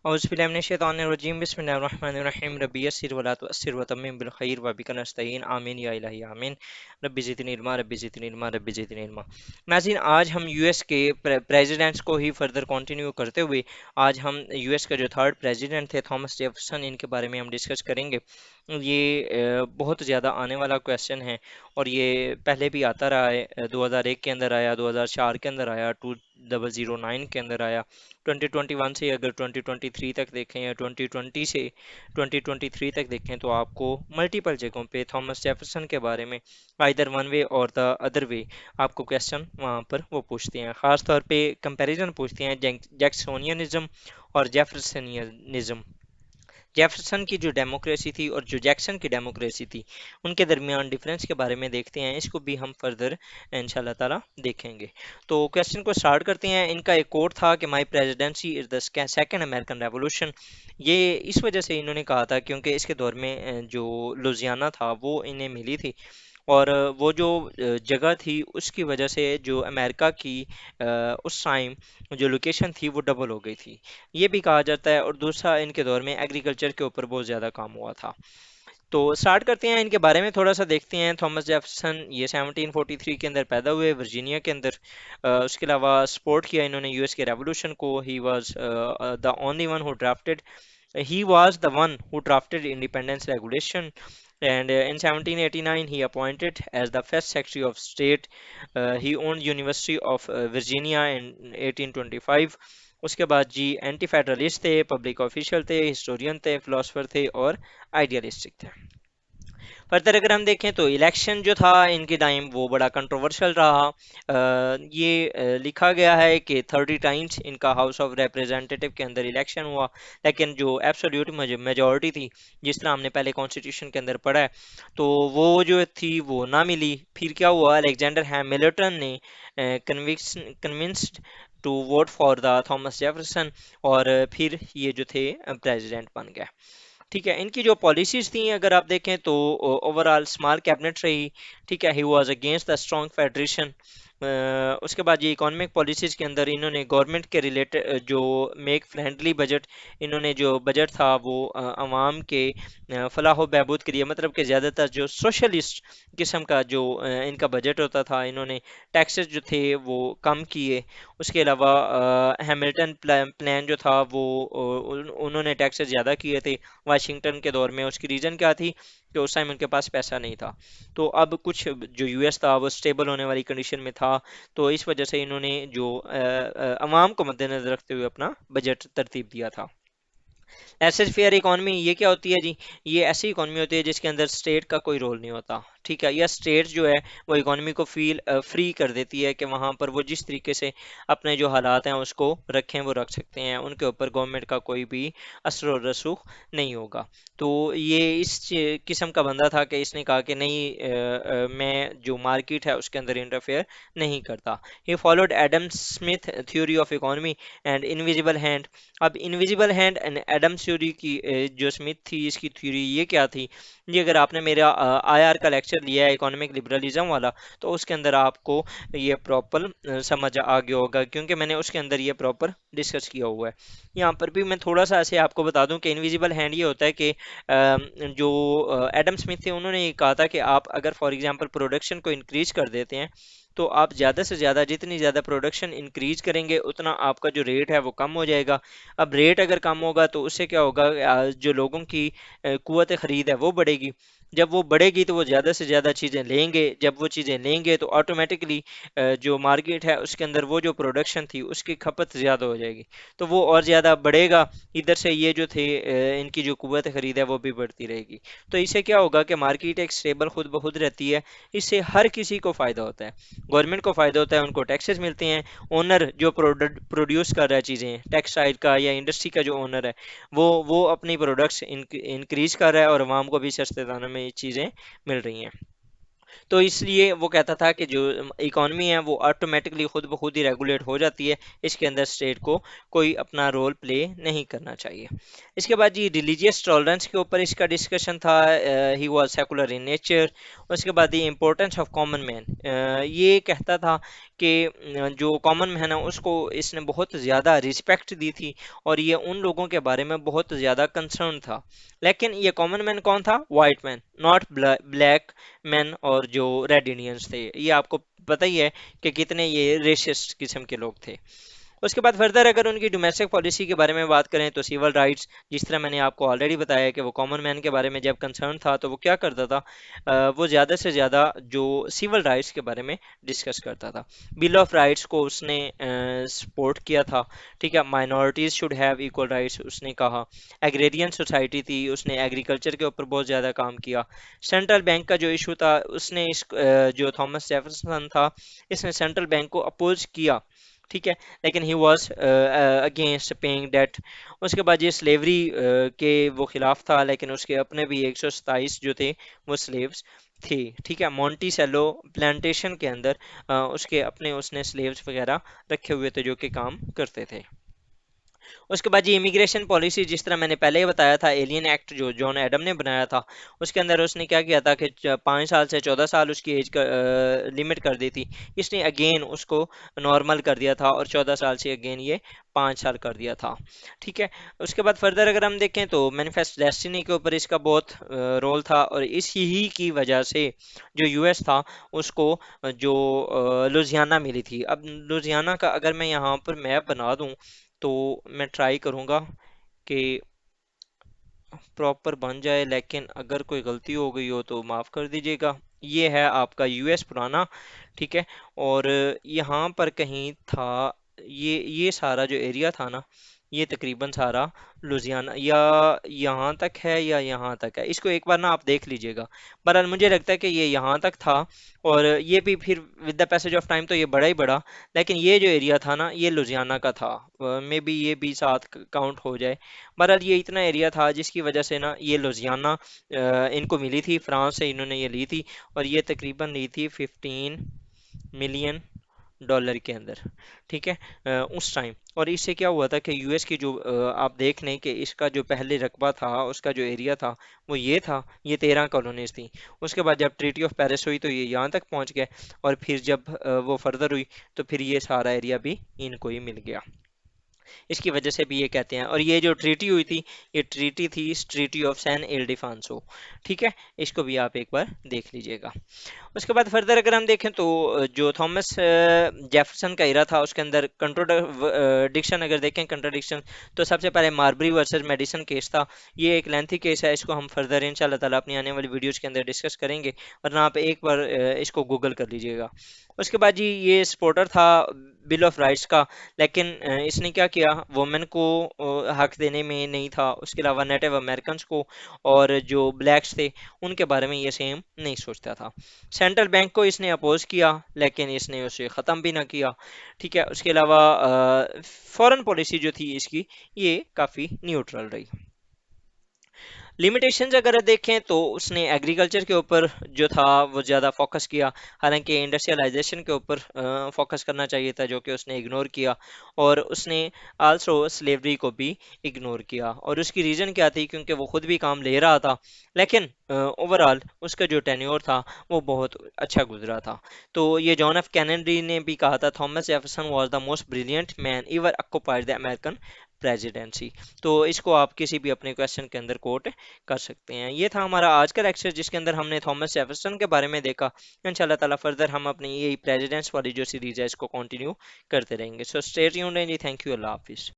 औज़ुबिल्लाहि बिस्मिल्लाहिर्रहमानिर्रहीम रब्बी यस्सिर वला तुअस्सिर वतम्मिम बिल खैर व बिका नस्तईन आमीन या इलाही आमीन। रब्बी ज़िदनी इल्मा रब्बी ज़िदनी इल्मा रब्बी ज़िदनी इल्मा। नाज़रीन, आज हम यूएस के प्रेसिडेंट्स को ही फर्दर कंटिन्यू करते हुए आज हम यूएस का जो थर्ड प्रेसिडेंट थे थॉमस जेफरसन, इनके बारे में हम डिस्कस करेंगे। ये बहुत ज़्यादा आने वाला क्वेश्चन है और ये पहले भी आता रहा है। 2001 के अंदर आया, 2004 के अंदर आया, 2009 के अंदर आया। 2021 से अगर 2023 तक देखें या 2020 से 2023 तक देखें तो आपको मल्टीपल जगहों पे थॉमस जेफरसन के बारे में आइदर वन वे और द अदर वे आपको क्वेश्चन वहाँ पर वो पूछते हैं। ख़ास तौर पे कंपैरिजन पूछते हैं जैक्सोनियनिज्म और जेफरसनियनिज्म। जेफरसन की जो डेमोक्रेसी थी और जो जैक्सन की डेमोक्रेसी थी, उनके दरमियान डिफरेंस के बारे में देखते हैं। इसको भी हम फर्दर इंशाल्लाह ताला देखेंगे। तो क्वेश्चन को स्टार्ट करते हैं। इनका एक कोट था कि my presidency is the second American revolution. ये इस वजह से इन्होंने कहा था क्योंकि इसके दौर में जो लुजियाना था वो इन्हें मिली थी और वो जो जगह थी उसकी वजह से जो अमेरिका की उस टाइम जो लोकेशन थी वो डबल हो गई थी, ये भी कहा जाता है। और दूसरा, इनके दौर में एग्रीकल्चर के ऊपर बहुत ज़्यादा काम हुआ था। तो स्टार्ट करते हैं, इनके बारे में थोड़ा सा देखते हैं। थॉमस जेफरसन ये 1743 के अंदर पैदा हुए वर्जीनिया के अंदर। उसके अलावा सपोर्ट किया इन्होंने यूएस के रेवोल्यूशन को। He was the only one who drafted He was the one who drafted independence regulation, and in 1789 he appointed as the first Secretary of State. He owned University of Virginia in 1825. उसके बाद जी anti federalist थे, public official थे, historian थे, philosopher थे और idealistic थे। Further अगर हम देखें तो इलेक्शन जो था इनके टाइम वो बड़ा कंट्रोवर्शियल रहा। ये लिखा गया है कि 30 टाइम्स इनका हाउस ऑफ रिप्रेजेंटेटिव के अंदर इलेक्शन हुआ, लेकिन जो एब्सोल्यूट मेजोरिटी थी, जिस तरह हमने पहले कॉन्स्टिट्यूशन के अंदर पढ़ा है, तो वो जो थी वो ना मिली। फिर क्या हुआ, अलेक्जेंडर हैमिल्टन ने convinced to vote for the Thomas Jefferson और फिर ये जो थे प्रेसिडेंट बन गए। ठीक है, इनकी जो पॉलिसीज थी अगर आप देखें तो ओवरऑल स्मॉल कैबिनेट रही। ठीक है, he was against the strong federation. उसके बाद ये इकोनॉमिक पॉलिसीज के अंदर इन्होंने गवर्नमेंट के रिलेटेड जो मेक फ्रेंडली बजट, इन्होंने जो बजट था वो अवाम के फलाह बहबूद के लिए, मतलब कि ज़्यादातर जो सोशलिस्ट किस्म का जो इनका बजट होता था, इन्होंने टैक्सेस जो थे वो कम किए। उसके अलावा हैमिल्टन प्लान जो था वो उन्होंने टैक्सेस ज़्यादा किए थे वाशिंगटन के दौर में। उसकी रीज़न क्या थी कि उस टाइम उनके पास पैसा नहीं था। तो अब कुछ जो यूएस था वो स्टेबल होने वाली कंडीशन में था, तो इस वजह से इन्होंने जो अवाम को मद्देनजर रखते हुए अपना बजट तरतीब दिया था। एसेट फेयर इकोनॉमी ये क्या होती है जी? ये ऐसी इकोनॉमी होती है जिसके अंदर स्टेट का कोई रोल नहीं होता। ठीक है, या स्टेट जो है वो इकोनॉमी को फील फ्री कर देती है कि वहाँ पर वो जिस तरीके से अपने जो हालात हैं उसको रखें, वो रख सकते हैं, उनके ऊपर गवर्नमेंट का कोई भी असर और रसूख नहीं होगा। तो ये इस किस्म का बंदा था कि इसने कहा कि नहीं, मैं जो मार्केट है उसके अंदर इंटरफेयर नहीं करता। He followed Adam Smith theory of economy and invisible hand. अब invisible hand and Adam theory की जो स्मिथ थी इसकी थ्योरी ये क्या थी? ये अगर आपने मेरा आईआर का लेक्चर लिया है इकोनॉमिक लिबरलिज्म वाला, तो उसके अंदर आपको ये प्रॉपर समझ आ गया होगा, क्योंकि मैंने उसके अंदर ये प्रॉपर डिस्कस किया हुआ है। यहाँ पर भी मैं थोड़ा सा ऐसे आपको बता दूं कि इनविजिबल हैंड ये होता है कि जो एडम स्मिथ थे उन्होंने ये कहा था कि आप अगर फॉर एग्जांपल प्रोडक्शन को इंक्रीज कर देते हैं, तो आप ज़्यादा से ज़्यादा जितनी ज़्यादा प्रोडक्शन इंक्रीज करेंगे उतना आपका जो रेट है वो कम हो जाएगा। अब रेट अगर कम होगा तो उससे क्या होगा, जो लोगों की कुव्वत खरीद है वो बढ़ेगी। जब वो बढ़ेगी तो वो ज़्यादा से ज़्यादा चीज़ें लेंगे। जब वो चीज़ें लेंगे तो ऑटोमेटिकली जो मार्केट है उसके अंदर वो जो प्रोडक्शन थी उसकी खपत ज़्यादा हो जाएगी, तो वो और ज़्यादा बढ़ेगा। इधर से ये जो थे इनकी जो कुव्वत खरीद है वो भी बढ़ती रहेगी। तो इससे क्या होगा कि मार्केट एक स्टेबल खुद ब खुद रहती है। इससे हर किसी को फ़ायदा होता है। गवर्नमेंट को फ़ायदा होता है, उनको टैक्सेस मिलते हैं। ओनर जो प्रोडक्ट प्रोड्यूस कर रहा है चीज़ें, टेक्सटाइल का या इंडस्ट्री का जो ओनर है, वो अपनी प्रोडक्ट्स इंक्रीज कर रहा है और आवाम को भी सस्ते दामों में ये चीज़ें मिल रही हैं। तो इसलिए वो कहता था कि जो इकॉनमी है वो ऑटोमेटिकली खुद ब खुद ही रेगुलेट हो जाती है, इसके अंदर स्टेट को कोई अपना रोल प्ले नहीं करना चाहिए। इसके बाद जी रिलीजियस टॉलरेंस के ऊपर इसका डिस्कशन था। He was secular in nature. उसके बाद the importance of common man, ये कहता था कि जो कॉमन मैन है उसको इसने बहुत ज़्यादा रिस्पेक्ट दी थी और ये उन लोगों के बारे में बहुत ज़्यादा कंसर्न था। लेकिन ये कॉमन मैन कौन था? White man, not black man और जो रेड इंडियंस थे। ये आपको पता ही है कि कितने ये रेसिस्ट किस्म के लोग थे। उसके बाद फर्दर अगर उनकी डोमेस्टिक पॉलिसी के बारे में बात करें तो सिविल राइट्स, जिस तरह मैंने आपको ऑलरेडी बताया कि वो कॉमन मैन के बारे में जब कंसर्न था तो वो क्या करता था, वो ज़्यादा से ज़्यादा जो सिविल राइट्स के बारे में डिस्कस करता था। बिल ऑफ राइट्स को उसने सपोर्ट किया था। ठीक है, minorities should have equal rights उसने कहा। एग्रेरियन सोसाइटी थी, उसने एग्रीकल्चर के ऊपर बहुत ज़्यादा काम किया। सेंट्रल बैंक का जो इशू था उसने जो थॉमस जेफरसन था इसने सेंट्रल बैंक को अपोज किया। ठीक है, लेकिन he was against paying debt. उसके बाद ये स्लेवरी के वो खिलाफ था, लेकिन उसके अपने भी 127 जो थे वो स्लेव्स थे। ठीक है, मोंटिसेलो प्लांटेशन के अंदर उसके अपने उसने स्लेव्स वगैरह रखे हुए थे जो कि काम करते थे। उसके बाद ये इमिग्रेशन पॉलिसी, जिस तरह मैंने पहले ही बताया था, एलियन एक्ट जो जॉन एडम ने बनाया था उसके अंदर उसने क्या किया था कि 5 साल से 14 साल उसकी एज का लिमिट कर दी थी। इसने अगेन उसको नॉर्मल कर दिया था और 14 साल से अगेन ये 5 साल कर दिया था। ठीक है, उसके बाद फर्दर अगर हम देखें तो मैनिफेस्ट डेस्टिनी के ऊपर इसका बहुत रोल था और इसी ही की वजह से जो यूएस था उसको जो लुजियाना मिली थी। अब लुजियाना का अगर मैं यहाँ पर मैप बना दूं तो मैं ट्राई करूंगा कि प्रॉपर बन जाए, लेकिन अगर कोई गलती हो गई हो तो माफ़ कर दीजिएगा। ये है आपका यूएस पुराना। ठीक है, और यहाँ पर कहीं था, ये सारा जो एरिया था ना, ये तकरीबन सारा लुधियाना या यहाँ तक है या यहाँ तक है, इसको एक बार ना आप देख लीजिएगा। बहरहाल मुझे लगता है कि ये यहाँ तक था और ये भी फिर with the passage of time तो ये बड़ा ही बड़ा, लेकिन ये जो एरिया था ना ये लुधियाना का था। मे बी ये भी साथ काउंट हो जाए। बहरहाल ये इतना एरिया था जिसकी वजह से ना ये लुधियाना इनको मिली थी, फ्रांस से इन्होंने ये ली थी और ये तकरीबन ली थी 15 मिलियन डॉलर के अंदर। ठीक है, उस टाइम। और इससे क्या हुआ था कि यूएस की जो आप देख लें कि इसका जो पहले रकबा था, उसका जो एरिया था वो ये था, ये 13 कॉलोनीज थी। उसके बाद जब ट्रीटी ऑफ पेरिस हुई तो ये यहाँ तक पहुँच गए और फिर जब वो फर्दर हुई तो फिर ये सारा एरिया भी इनको ही मिल गया। इसकी वजह से भी ये कहते हैं। और ये जो ट्रीटी हुई थी ये ट्रीटी थी ट्रीटी ऑफ सैन इल्डिफांसो। ठीक है, इसको भी आप एक बार देख लीजिएगा। उसके बाद फर्दर अगर हम देखें तो जो थॉमस जेफरसन का एरा था उसके अंदर कंट्रोडिक्शन अगर देखें, कंट्रोडिक्शन तो सबसे पहले मार्बरी वर्सेस मेडिसन केस था। ये एक लेंथी केस है, इसको हम फर्दर इंशाल्लाह ताला अपनी आने वाली वीडियोस के अंदर डिस्कस करेंगे, वरना आप एक बार इसको गूगल कर लीजिएगा। उसके बाद जी ये सपोर्टर था बिल ऑफ राइट्स का, लेकिन इसने क्या किया, वुमेन को हक देने में नहीं था। उसके अलावा नेटिव अमेरिकन को और जो ब्लैक्स थे उनके बारे में ये सेम नहीं सोचता था। सेंट्रल बैंक को इसने अपोज किया लेकिन इसने उसे ख़त्म भी ना किया। ठीक है, उसके अलावा फॉरेन पॉलिसी जो थी इसकी ये काफ़ी न्यूट्रल रही। लिमिटेशंस अगर देखें तो उसने एग्रीकल्चर के ऊपर जो था वो ज़्यादा फोकस किया, हालांकि इंडस्ट्रियलाइजेशन के ऊपर फोकस करना चाहिए था जो कि उसने इग्नोर किया। और उसने आल्सो स्लेवरी को भी इग्नोर किया और उसकी रीज़न क्या थी, क्योंकि वो खुद भी काम ले रहा था, लेकिन ओवरऑल उसका जो टेन्योर था वो बहुत अच्छा गुजरा था। तो ये जॉन एफ कैनेडी ने भी कहा था, Thomas Jefferson was the most brilliant man ever occupied the American presidency. तो इसको आप किसी भी अपने क्वेश्चन के अंदर कोट कर सकते हैं। ये था हमारा आज का लेक्चर जिसके अंदर हमने थॉमस जेफरसन के बारे में देखा। इंशाल्लाह ताला फर्दर हम अपनी यही प्रेसिडेंट्स वाली जो सीरीज है इसको कंटिन्यू करते रहेंगे। सो स्टे ट्यून्ड एंड जी, थैंक यू, अल्लाह हाफिज़।